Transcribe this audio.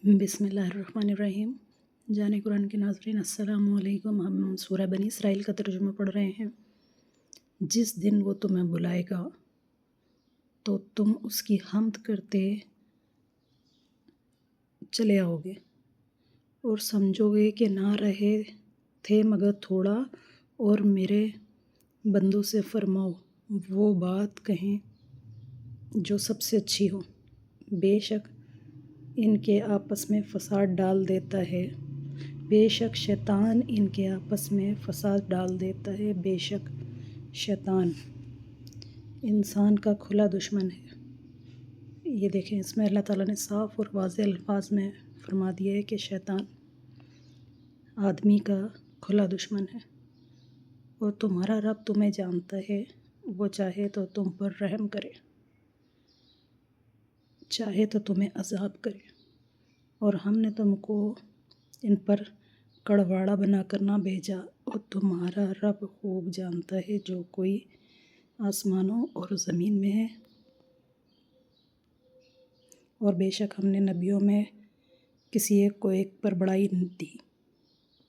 بسم اللہ الرحمن الرحیم۔ جانے قرآن کے ناظرین السلام علیکم۔ ہم سورہ بنی اسرائیل کا ترجمہ پڑھ رہے ہیں۔ جس دن وہ تمہیں بلائے گا تو تم اس کی حمد کرتے چلے آؤ گے اور سمجھو گے کہ نہ رہے تھے مگر تھوڑا، اور میرے بندوں سے فرماؤ وہ بات کہیں جو سب سے اچھی ہو۔ بے شک ان کے آپس میں فساد ڈال دیتا ہے، بے شک شیطان ان کے آپس میں فساد ڈال دیتا ہے، بے شک شیطان انسان کا کھلا دشمن ہے۔ یہ دیکھیں، اس میں اللہ تعالیٰ نے صاف اور واضح الفاظ میں فرما دیا ہے کہ شیطان آدمی کا کھلا دشمن ہے، اور تمہارا رب تمہیں جانتا ہے، وہ چاہے تو تم پر رحم کرے، چاہے تو تمہیں عذاب کرے، اور ہم نے تم کو ان پر کڑواڑا بنا کر نہ بھیجا، اور تمہارا رب خوب جانتا ہے جو کوئی آسمانوں اور زمین میں ہے۔ اور بے شک ہم نے نبیوں میں کسی ایک کو ایک پر بڑائی دی۔